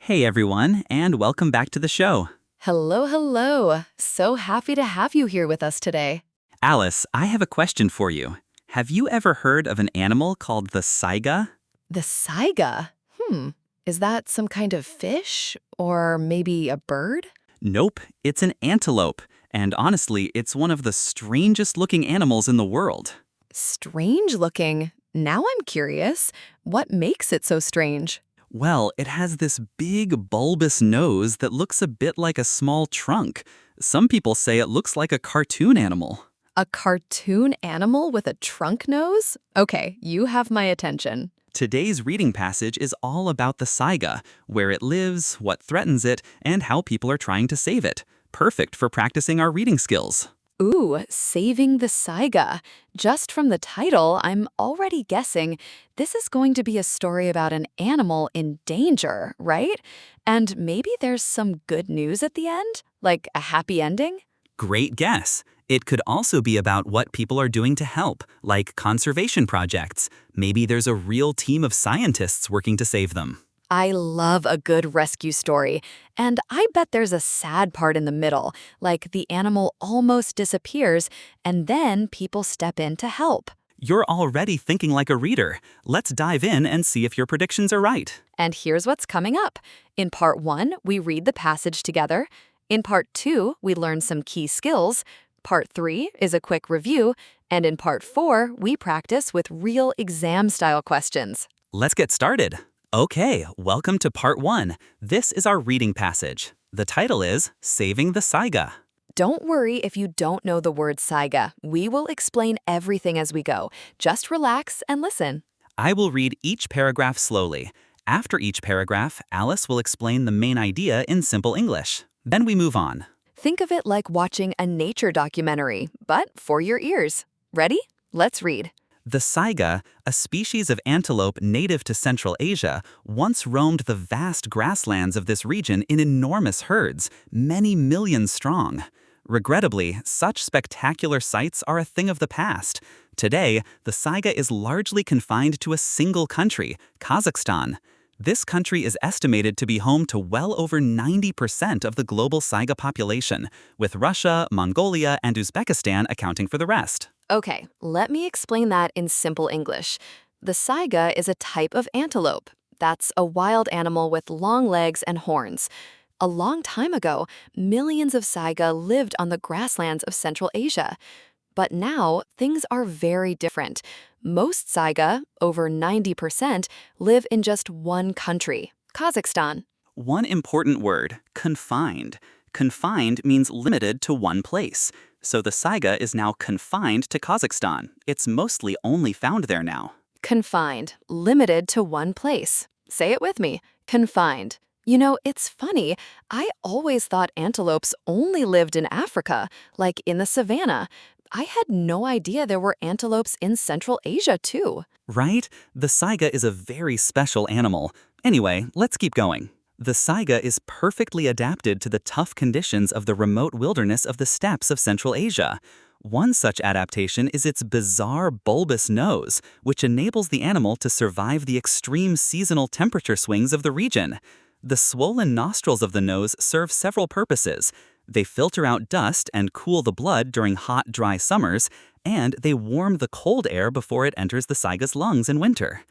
Hey everyone, and welcome back to the show. Hello, hello. So happy to have you here with us today. Alice, I have a question for you. Have you ever heard of an animal called the saiga? The saiga? Is that some kind of fish? Or maybe a bird? Nope, it's an antelope, and honestly, it's one of the strangest looking animals in the world. Strange looking. Now I'm curious. What makes it so strange? Well, it has this big bulbous nose that looks a bit like a small trunk. Some people say it looks like a cartoon animal. A cartoon animal with a trunk nose? Okay, you have my attention. Today's reading passage is all about the saiga, where it lives, what threatens it, and how people are trying to save it. Perfect for practicing our reading skills. Ooh, saving the saiga. Just from the title, I'm already guessing this is going to be a story about an animal in danger, right? And maybe there's some good news at the end? Like a happy ending? Great guess. It could also be about what people are doing to help, like conservation projects. Maybe there's a real team of scientists working to save them. I love a good rescue story, and I bet there's a sad part in the middle, like the animal almost disappears, and then people step in to help. You're already thinking like a reader. Let's dive in and see if your predictions are right. And here's what's coming up. In part 1, we read the passage together. In part 2, we learn some key skills. Part 3 is a quick review. And in part 4, we practice with real exam-style questions. Let's get started. Okay, welcome to part 1. This is our reading passage. The title is Saving the Saiga. Don't worry if you don't know the word saiga. We will explain everything as we go. Just relax and listen. I will read each paragraph slowly. After each paragraph, Alice will explain the main idea in simple English. Then we move on. Think of it like watching a nature documentary, but for your ears. Ready? Let's read. The saiga, a species of antelope native to Central Asia, once roamed the vast grasslands of this region in enormous herds, many millions strong. Regrettably, such spectacular sights are a thing of the past. Today, the saiga is largely confined to a single country, Kazakhstan. This country is estimated to be home to well over 90% of the global saiga population, with Russia, Mongolia, and Uzbekistan accounting for the rest. Okay, let me explain that in simple English. The saiga is a type of antelope. That's a wild animal with long legs and horns. A long time ago, millions of saiga lived on the grasslands of Central Asia. But now, things are very different. Most saiga, over 90%, live in just one country, Kazakhstan. One important word, confined. Confined means limited to one place. So the saiga is now confined to Kazakhstan. It's mostly only found there now. Confined, limited to one place. Say it with me, confined. You know, it's funny. I always thought antelopes only lived in Africa, like in the savannah. I had no idea there were antelopes in Central Asia, too. Right? The saiga is a very special animal. Anyway, let's keep going. The saiga is perfectly adapted to the tough conditions of the remote wilderness of the steppes of Central Asia. One such adaptation is its bizarre bulbous nose, which enables the animal to survive the extreme seasonal temperature swings of the region. The swollen nostrils of the nose serve several purposes. They filter out dust and cool the blood during hot, dry summers, and they warm the cold air before it enters the saiga's lungs in winter.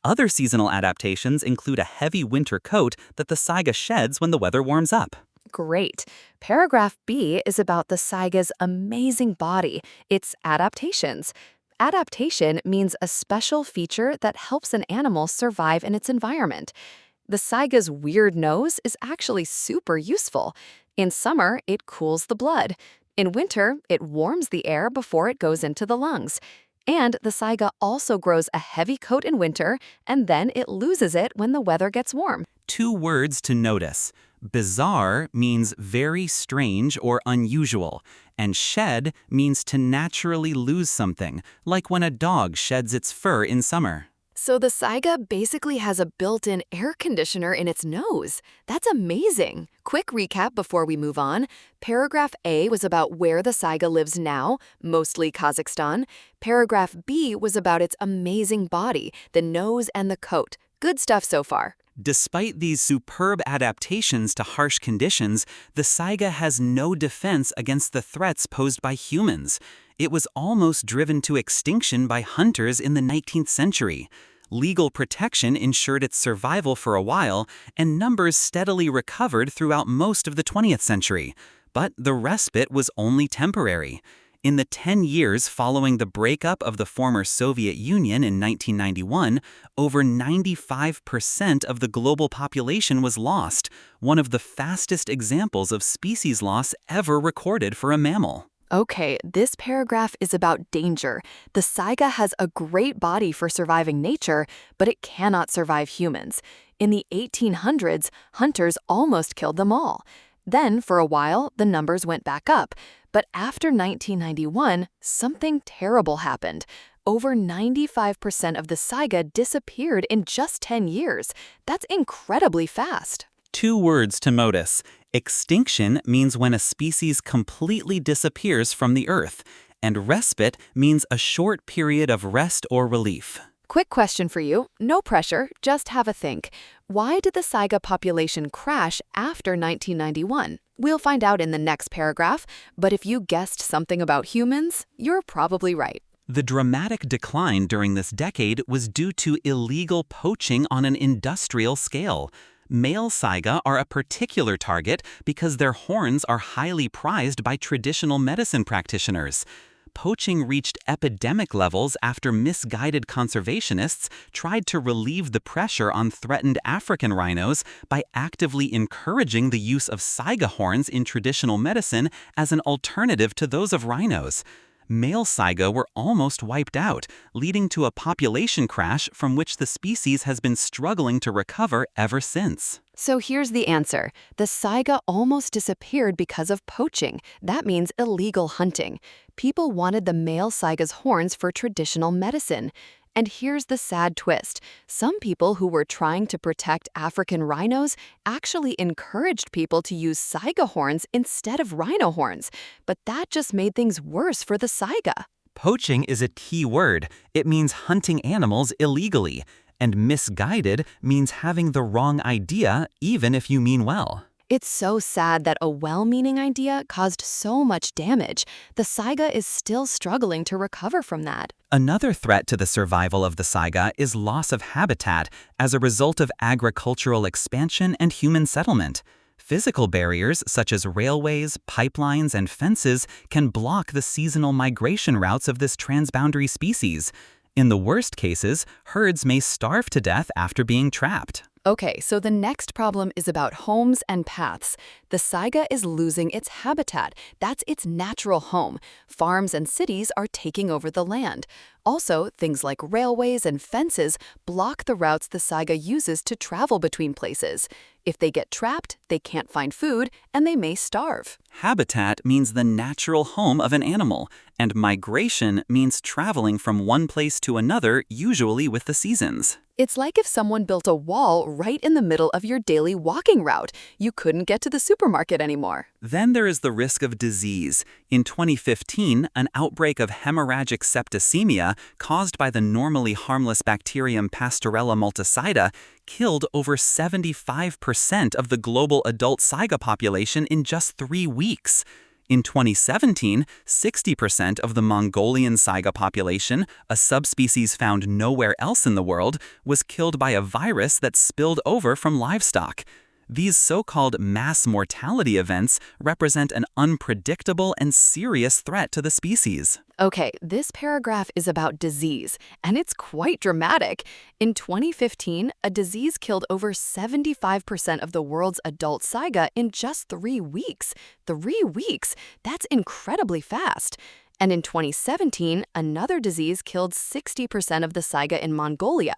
Other seasonal adaptations include a heavy winter coat that the saiga sheds when the weather warms up. Great. Paragraph B is about the saiga's amazing body, its adaptations. Adaptation means a special feature that helps an animal survive in its environment. The saiga's weird nose is actually super useful. In summer, it cools the blood. In winter, it warms the air before it goes into the lungs. And the saiga also grows a heavy coat in winter, and then it loses it when the weather gets warm. 2 words to notice. Bizarre means very strange or unusual, and shed means to naturally lose something, like when a dog sheds its fur in summer. So the saiga basically has a built-in air conditioner in its nose. That's amazing. Quick recap before we move on. Paragraph A was about where the saiga lives now, mostly Kazakhstan. Paragraph B was about its amazing body, the nose and the coat. Good stuff so far. Despite these superb adaptations to harsh conditions, the saiga has no defense against the threats posed by humans. It was almost driven to extinction by hunters in the 19th century. Legal protection ensured its survival for a while, and numbers steadily recovered throughout most of the 20th century. But the respite was only temporary. In the 10 years following the breakup of the former Soviet Union in 1991, over 95% of the global population was lost, one of the fastest examples of species loss ever recorded for a mammal. Okay, this paragraph is about danger. The saiga has a great body for surviving nature, but it cannot survive humans. In the 1800s, hunters almost killed them all. Then, for a while, the numbers went back up. But after 1991, something terrible happened. Over 95% of the saiga disappeared in just 10 years. That's incredibly fast. 2 words to notice. Extinction means when a species completely disappears from the earth, and respite means a short period of rest or relief. Quick question for you. No pressure, just have a think. Why did the saiga population crash after 1991? We'll find out in the next paragraph, but if you guessed something about humans, you're probably right. The dramatic decline during this decade was due to illegal poaching on an industrial scale. Male saiga are a particular target because their horns are highly prized by traditional medicine practitioners. Poaching reached epidemic levels after misguided conservationists tried to relieve the pressure on threatened African rhinos by actively encouraging the use of saiga horns in traditional medicine as an alternative to those of rhinos. Male saiga were almost wiped out, leading to a population crash from which the species has been struggling to recover ever since. So here's the answer. The saiga almost disappeared because of poaching. That means illegal hunting. People wanted the male saiga's horns for traditional medicine. And here's the sad twist. Some people who were trying to protect African rhinos actually encouraged people to use saiga horns instead of rhino horns. But that just made things worse for the saiga. Poaching is a key word. It means hunting animals illegally. And misguided means having the wrong idea, even if you mean well. It's so sad that a well-meaning idea caused so much damage. The saiga is still struggling to recover from that. Another threat to the survival of the saiga is loss of habitat as a result of agricultural expansion and human settlement. Physical barriers such as railways, pipelines, and fences can block the seasonal migration routes of this transboundary species. In the worst cases, herds may starve to death after being trapped. Okay, so the next problem is about homes and paths. The saiga is losing its habitat. That's its natural home. Farms and cities are taking over the land. Also, things like railways and fences block the routes the saiga uses to travel between places. If they get trapped, they can't find food, and they may starve. Habitat means the natural home of an animal, and migration means traveling from one place to another, usually with the seasons. It's like if someone built a wall right in the middle of your daily walking route. You couldn't get to the supermarket anymore. Then there is the risk of disease. In 2015, an outbreak of hemorrhagic septicemia caused by the normally harmless bacterium Pastorella multisida killed over 75% of the global adult saiga population in just 3 weeks. In 2017, 60% of the Mongolian saiga population, a subspecies found nowhere else in the world, was killed by a virus that spilled over from livestock. These so-called mass mortality events represent an unpredictable and serious threat to the species. Okay, this paragraph is about disease, and it's quite dramatic. In 2015, a disease killed over 75% of the world's adult saiga in just 3 weeks. 3 weeks? That's incredibly fast. And in 2017, another disease killed 60% of the saiga in Mongolia.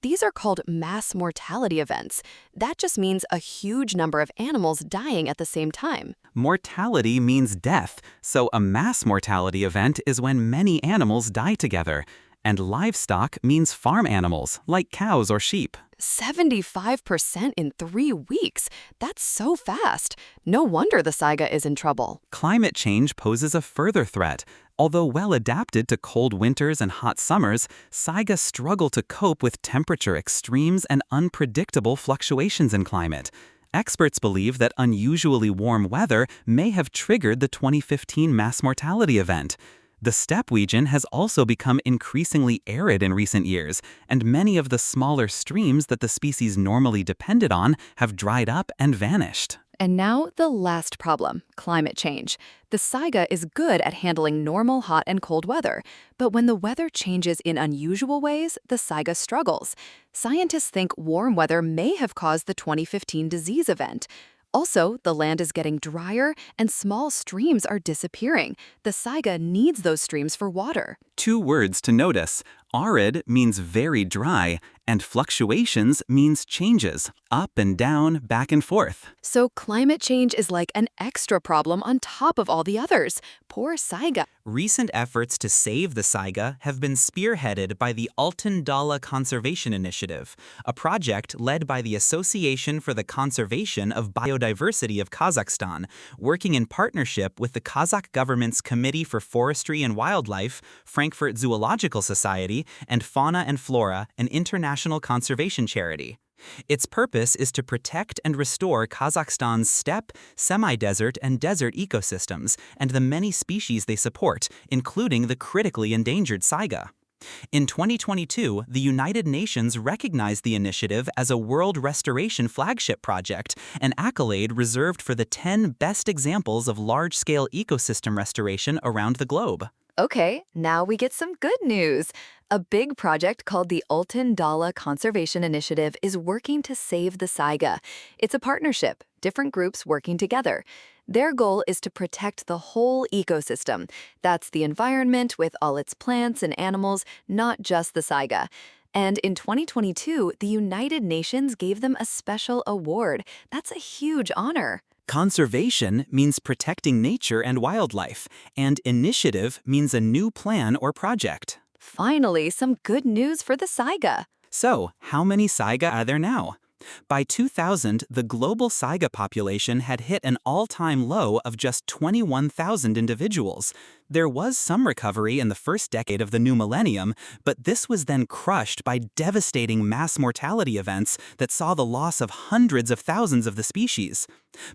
These are called mass mortality events. That just means a huge number of animals dying at the same time. Mortality means death, so a mass mortality event is when many animals die together. And livestock means farm animals, like cows or sheep. 75% in 3 weeks. That's so fast. No wonder the saiga is in trouble. Climate change poses a further threat. Although well adapted to cold winters and hot summers, saiga struggle to cope with temperature extremes and unpredictable fluctuations in climate. Experts believe that unusually warm weather may have triggered the 2015 mass mortality event. The steppe region has also become increasingly arid in recent years, and many of the smaller streams that the species normally depended on have dried up and vanished. And now the last problem, climate change. The saiga is good at handling normal hot and cold weather, but when the weather changes in unusual ways, the saiga struggles. Scientists think warm weather may have caused the 2015 disease event. Also, the land is getting drier and small streams are disappearing. The saiga needs those streams for water. 2 words to notice. Arid means very dry, and fluctuations means changes, up and down, back and forth. So climate change is like an extra problem on top of all the others. Poor saiga. Recent efforts to save the saiga have been spearheaded by the Altyn Dala Conservation Initiative, a project led by the Association for the Conservation of Biodiversity of Kazakhstan, working in partnership with the Kazakh government's Committee for Forestry and Wildlife, Frankfurt Zoological Society, and Fauna and Flora, an international conservation charity. Its purpose is to protect and restore Kazakhstan's steppe, semi-desert, and desert ecosystems and the many species they support, including the critically endangered saiga. In 2022, the United Nations recognized the initiative as a World Restoration Flagship Project, an accolade reserved for the 10 best examples of large-scale ecosystem restoration around the globe. Okay, now we get some good news. A big project called the Altyn Dala Conservation Initiative is working to save the saiga. It's a partnership, different groups working together. Their goal is to protect the whole ecosystem. That's the environment with all its plants and animals, not just the saiga. And in 2022, the United Nations gave them a special award. That's a huge honor. Conservation means protecting nature and wildlife, and initiative means a new plan or project. Finally, some good news for the saiga. So, how many saiga are there now? By 2000, the global saiga population had hit an all-time low of just 21,000 individuals. There was some recovery in the first decade of the new millennium, but this was then crushed by devastating mass mortality events that saw the loss of hundreds of thousands of the species.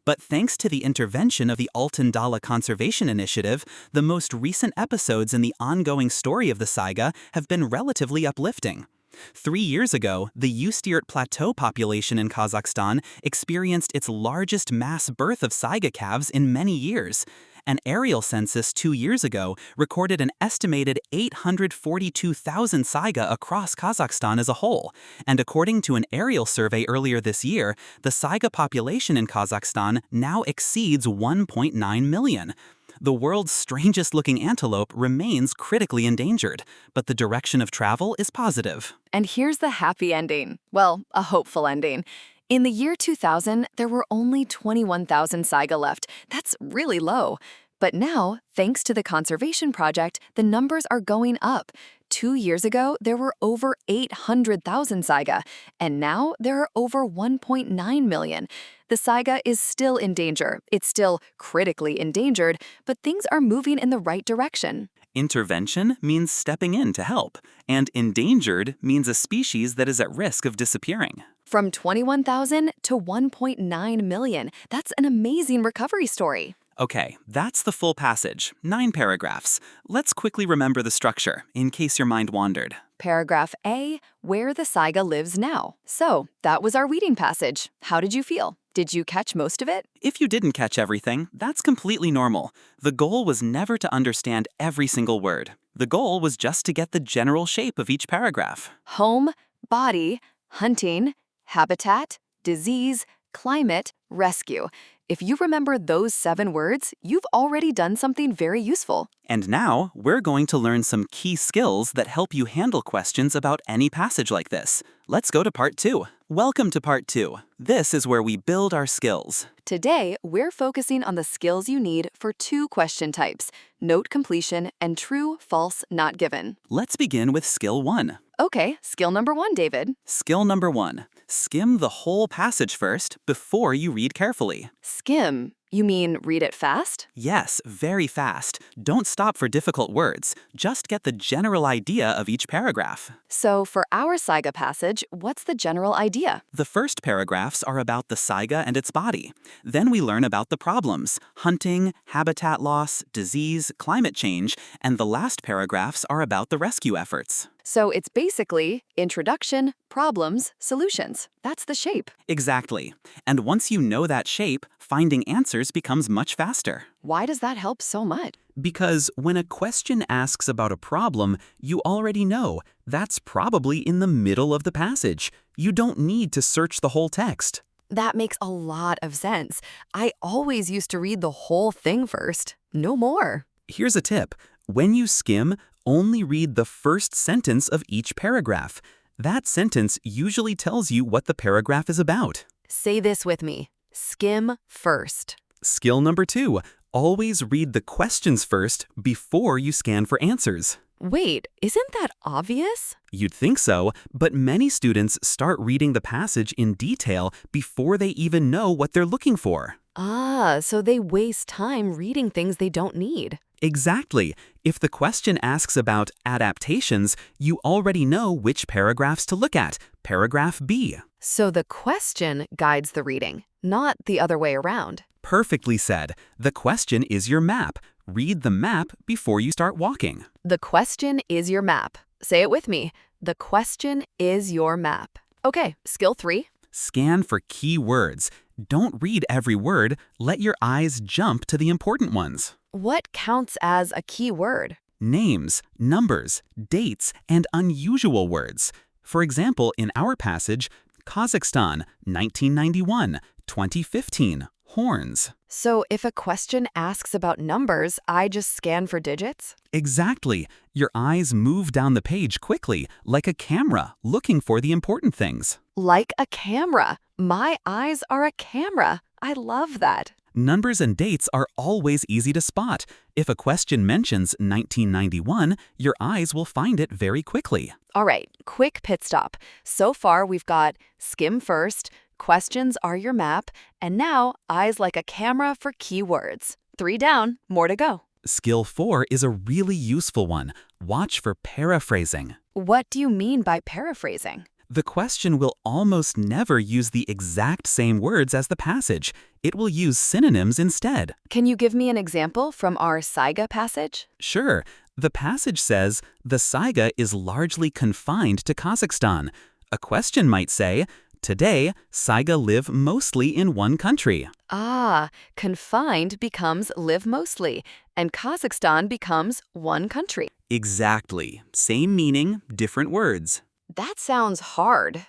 But thanks to the intervention of the Altyn Dala Conservation Initiative, the most recent episodes in the ongoing story of the saiga have been relatively uplifting. 3 years ago, the Ustyurt Plateau population in Kazakhstan experienced its largest mass birth of saiga calves in many years. An aerial census 2 years ago recorded an estimated 842,000 saiga across Kazakhstan as a whole, and according to an aerial survey earlier this year, the saiga population in Kazakhstan now exceeds 1.9 million. The world's strangest-looking antelope remains critically endangered, but the direction of travel is positive. And here's the happy ending. Well, a hopeful ending. In the year 2000, there were only 21,000 saiga left. That's really low. But now, thanks to the conservation project, the numbers are going up. 2 years ago, there were over 800,000 saiga, and now there are over 1.9 million. The saiga is still in danger. It's still critically endangered, but things are moving in the right direction. Intervention means stepping in to help, and endangered means a species that is at risk of disappearing. From 21,000 to 1.9 million. That's an amazing recovery story. Okay, that's the full passage, 9 paragraphs. Let's quickly remember the structure, in case your mind wandered. Paragraph A, where the saiga lives now. So, that was our reading passage. How did you feel? Did you catch most of it? If you didn't catch everything, that's completely normal. The goal was never to understand every single word. The goal was just to get the general shape of each paragraph. Home, body, hunting, habitat, disease, climate, rescue. If you remember those 7 words, you've already done something very useful. And now, we're going to learn some key skills that help you handle questions about any passage like this. Let's go to part 2. Welcome to part 2. This is where we build our skills. Today, we're focusing on the skills you need for 2 question types, note completion and true, false, not given. Let's begin with skill 1. Okay, skill number 1, David. Skill number 1. Skim the whole passage first before you read carefully. Skim. You mean read it fast? Yes, very fast. Don't stop for difficult words. Just get the general idea of each paragraph. So for our Saiga passage, what's the general idea? The first paragraphs are about the Saiga and its body. Then we learn about the problems: hunting, habitat loss, disease, climate change, and the last paragraphs are about the rescue efforts. So it's basically introduction, problems, solutions. That's the shape. Exactly. And once you know that shape, finding answers becomes much faster. Why does that help so much? Because when a question asks about a problem, you already know that's probably in the middle of the passage. You don't need to search the whole text. That makes a lot of sense. I always used to read the whole thing first. No more. Here's a tip. When you skim, only read the first sentence of each paragraph. That sentence usually tells you what the paragraph is about. Say this with me. Skim first. Skill number 2. Always read the questions first before you scan for answers. Wait, isn't that obvious? You'd think so, but many students start reading the passage in detail before they even know what they're looking for. Ah, so they waste time reading things they don't need. Exactly. If the question asks about adaptations, you already know which paragraphs to look at. Paragraph B. So the question guides the reading, not the other way around. Perfectly said. The question is your map. Read the map before you start walking. The question is your map. Say it with me. The question is your map. Okay, skill 3. Scan for key words. Don't read every word. Let your eyes jump to the important ones. What counts as a key word? Names, numbers, dates, and unusual words. For example, in our passage, Kazakhstan, 1991, 2015, horns. So if a question asks about numbers, I just scan for digits? Exactly. Your eyes move down the page quickly, like a camera, looking for the important things. Like a camera. My eyes are a camera. I love that. Numbers and dates are always easy to spot. If a question mentions 1991, your eyes will find it very quickly. All right, quick pit stop. So far, we've got skim first, questions are your map, and now eyes like a camera for keywords. 3 down, more to go. Skill 4 is a really useful one. Watch for paraphrasing. What do you mean by paraphrasing? The question will almost never use the exact same words as the passage. It will use synonyms instead. Can you give me an example from our Saiga passage? Sure. The passage says, the Saiga is largely confined to Kazakhstan. A question might say, today, Saiga live mostly in one country. Ah, confined becomes live mostly, and Kazakhstan becomes one country. Exactly. Same meaning, different words. That sounds hard.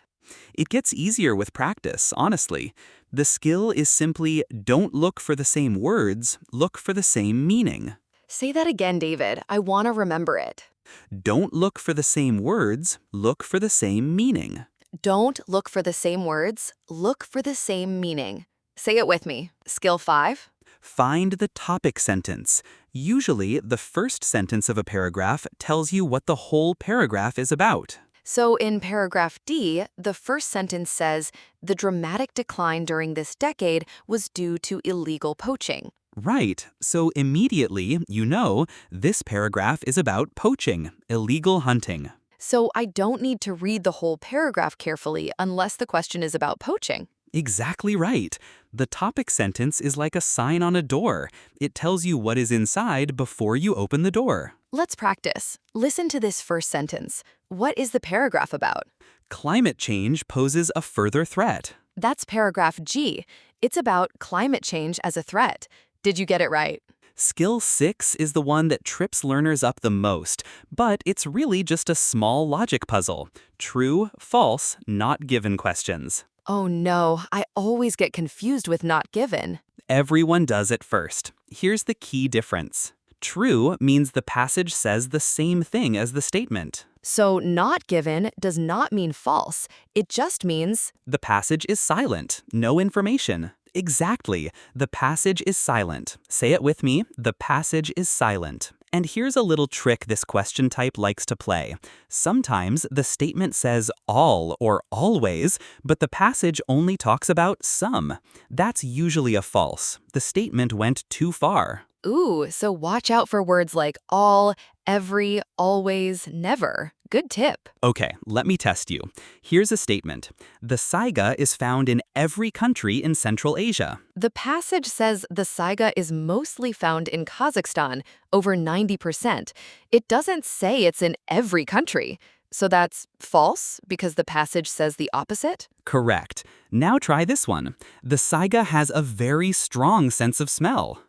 It gets easier with practice, honestly. The skill is simply don't look for the same words, look for the same meaning. Say that again, David. I want to remember it. Don't look for the same words, look for the same meaning. Don't look for the same words, look for the same meaning. Say it with me. Skill 5. Find the topic sentence. Usually, the first sentence of a paragraph tells you what the whole paragraph is about. So in paragraph D, the first sentence says, the dramatic decline during this decade was due to illegal poaching. Right. So immediately, you know, this paragraph is about poaching, illegal hunting. So I don't need to read the whole paragraph carefully unless the question is about poaching. Exactly right. The topic sentence is like a sign on a door. It tells you what is inside before you open the door. Let's practice. Listen to this first sentence. What is the paragraph about? Climate change poses a further threat. That's paragraph G. It's about climate change as a threat. Did you get it right? Skill 6 is the one that trips learners up the most, but it's really just a small logic puzzle. True, false, not given questions. Oh no, I always get confused with not given. Everyone does it first. Here's the key difference. True means the passage says the same thing as the statement. So not given does not mean false. It just means The passage is silent. No information. Exactly. The passage is silent. Say it with me. The passage is silent. And here's a little trick this question type likes to play. Sometimes the statement says all or always, but the passage only talks about some. That's usually a false. The statement went too far. ooh, so watch out for words like all, every, always, never. Good tip. Okay, let me test you. Here's a statement. The saiga is found in every country in Central Asia. The passage says the saiga is mostly found in Kazakhstan, over 90%. It doesn't say it's in every country. So that's false because the passage says the opposite? Correct. Now try this one. The saiga has a very strong sense of smell.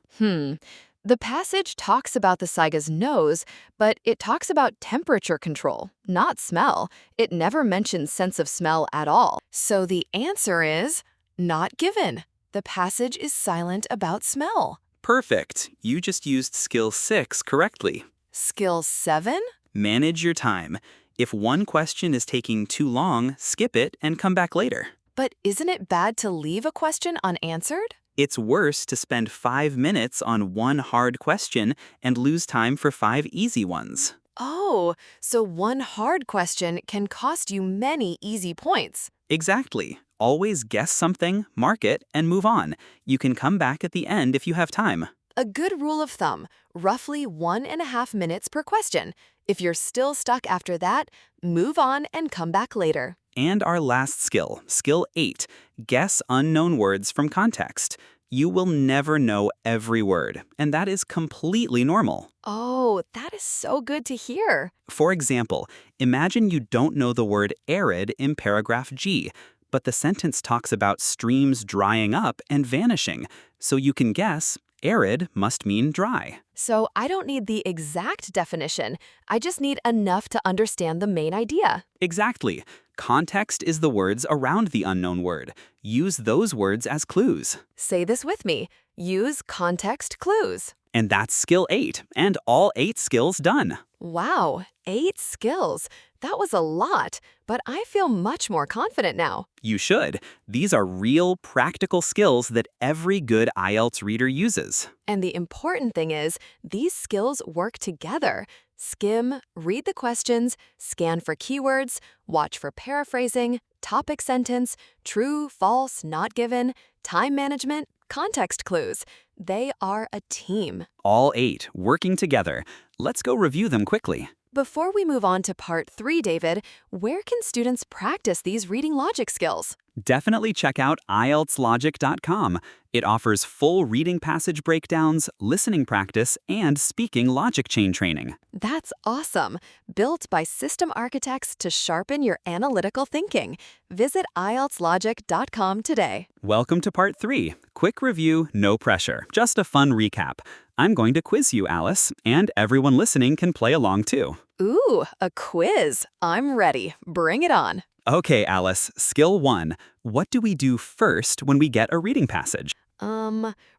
The passage talks about the saiga's nose, but it talks about temperature control, not smell. It never mentions sense of smell at all. So the answer is not given. The passage is silent about smell. Perfect. You just used skill 6 correctly. Skill 7? Manage your time. If one question is taking too long, skip it and come back later. But isn't it bad to leave a question unanswered? It's worse to spend 5 minutes on one hard question and lose time for 5 easy ones. Oh, so one hard question can cost you many easy points. Exactly. Always guess something, mark it, and move on. You can come back at the end if you have time. A good rule of thumb, roughly 1.5 minutes per question. If you're still stuck after that, move on and come back later. And our last skill, skill 8, guess unknown words from context. You will never know every word, and that is completely normal. Oh, that is so good to hear. For example, imagine you don't know the word arid in paragraph G, but the sentence talks about streams drying up and vanishing, so you can guess arid must mean dry. So I don't need the exact definition. I just need enough to understand the main idea. Exactly. Context is the words around the unknown word. Use those words as clues. Say this with me. Use context clues. And that's skill 8, and all 8 skills done. Wow, 8 skills. That was a lot, but I feel much more confident now. You should. These are real, practical skills that every good IELTS reader uses. And the important thing is, these skills work together. Skim, read the questions, scan for keywords, watch for paraphrasing, topic sentence, true, false, not given, time management, context clues. They are a team. All 8 working together. Let's go review them quickly. Before we move on to part 3, David, where can students practice these reading logic skills? Definitely check out IELTSlogic.com. It offers full reading passage breakdowns, listening practice, and speaking logic chain training. That's awesome. Built by system architects to sharpen your analytical thinking. Visit IELTSlogic.com today. Welcome to part 3. Quick review, no pressure. Just a fun recap. I'm going to quiz you, Alice, and everyone listening can play along too. Ooh, a quiz. I'm ready. Bring it on. Okay, Alice, skill 1. What do we do first when we get a reading passage?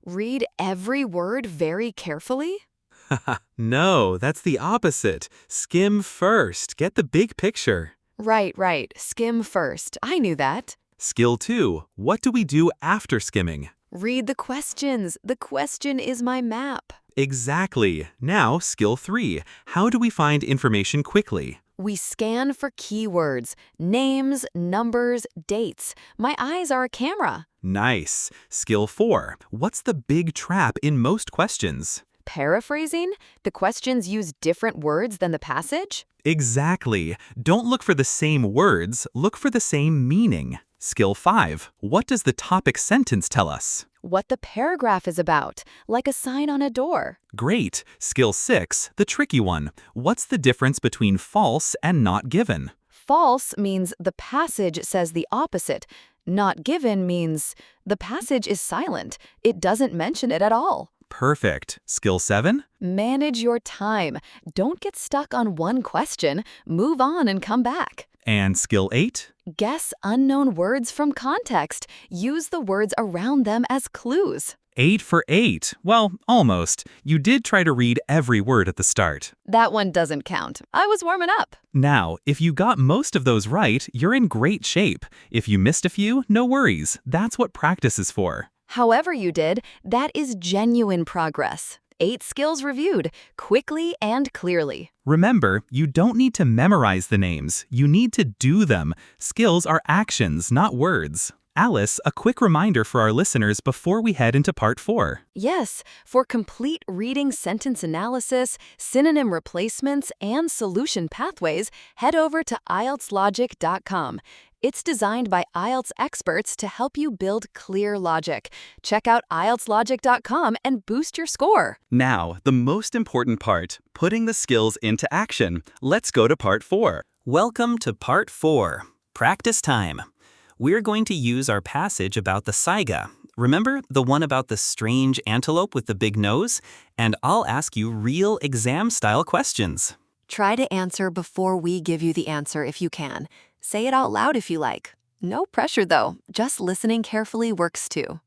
Read every word very carefully? No, that's the opposite. Skim first. Get the big picture. Right. Skim first. I knew that. Skill 2. What do we do after skimming? Read the questions. The question is my map. Exactly. Now, skill 3. How do we find information quickly? We scan for keywords, names, numbers, dates. My eyes are a camera. Nice. Skill 4. What's the big trap in most questions? Paraphrasing? The questions use different words than the passage? Exactly. Don't look for the same words, look for the same meaning. Skill 5. What does the topic sentence tell us? What the paragraph is about, like a sign on a door. Great. Skill 6, the tricky one. What's the difference between false and not given? False means the passage says the opposite. Not given means the passage is silent. It doesn't mention it at all. Perfect. Skill 7? Manage your time. Don't get stuck on one question. Move on and come back. And skill 8? Guess unknown words from context. Use the words around them as clues. 8 for 8. Well, almost. You did try to read every word at the start. That one doesn't count. I was warming up. Now, if you got most of those right, you're in great shape. If you missed a few, no worries. That's what practice is for. However you did, that is genuine progress. 8 skills reviewed, quickly and clearly. Remember, you don't need to memorize the names. You need to do them. Skills are actions, not words. Alice, a quick reminder for our listeners before we head into part 4. Yes, for complete reading sentence analysis, synonym replacements, and solution pathways, head over to IELTSlogic.com. It's designed by IELTS experts to help you build clear logic. Check out IELTSlogic.com and boost your score. Now, the most important part, putting the skills into action. Let's go to part 4. Welcome to part 4, practice time. We're going to use our passage about the saiga. Remember the one about the strange antelope with the big nose? And I'll ask you real exam-style questions. Try to answer before we give you the answer if you can. Say it out loud if you like. No pressure though, just listening carefully works too.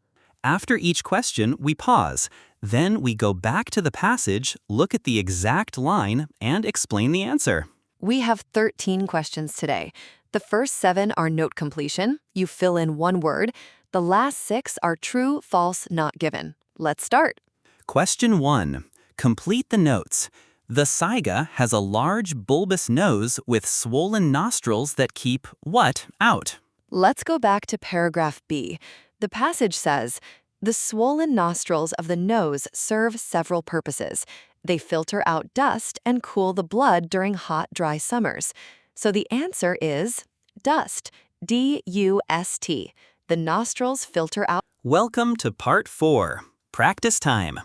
After each question, we pause. Then we go back to the passage, look at the exact line, and explain the answer. We have 13 questions today. The first 7 are note completion. You fill in one word. The last 6 are true, false, not given. Let's start. Question 1. Complete the notes. The saiga has a large bulbous nose with swollen nostrils that keep what out? Let's go back to paragraph B. The passage says, the swollen nostrils of the nose serve several purposes. They filter out dust and cool the blood during hot, dry summers. So the answer is dust, D-U-S-T. The nostrils filter out. Welcome to part 4, practice time.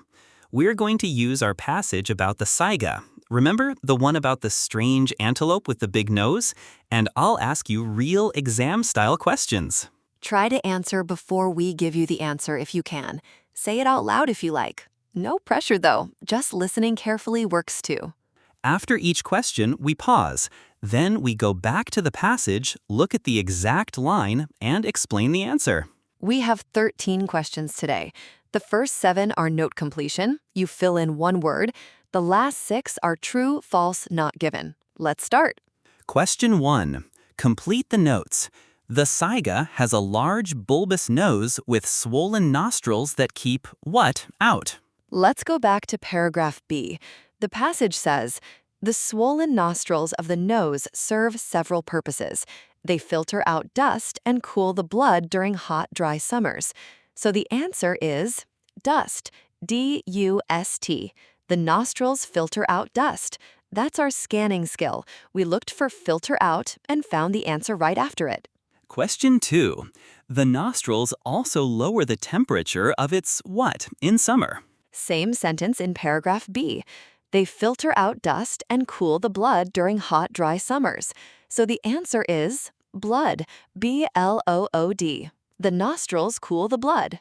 We're going to use our passage about the saiga. Remember the one about the strange antelope with the big nose? And I'll ask you real exam-style questions. Try to answer before we give you the answer if you can. Say it out loud if you like. No pressure though, just listening carefully works too. After each question, we pause. Then we go back to the passage, look at the exact line, and explain the answer. We have 13 questions today. The first 7 are note completion. You fill in one word. The last 6 are true, false, not given. Let's start. Question 1. Complete the notes. The saiga has a large bulbous nose with swollen nostrils that keep what out? Let's go back to paragraph B. The passage says, the swollen nostrils of the nose serve several purposes. They filter out dust and cool the blood during hot, dry summers. So the answer is dust, D-U-S-T. The nostrils filter out dust. That's our scanning skill. We looked for filter out and found the answer right after it. Question 2. The nostrils also lower the temperature of its what in summer? Same sentence in paragraph B. They filter out dust and cool the blood during hot, dry summers. So the answer is blood, B-L-O-O-D. The nostrils cool the blood.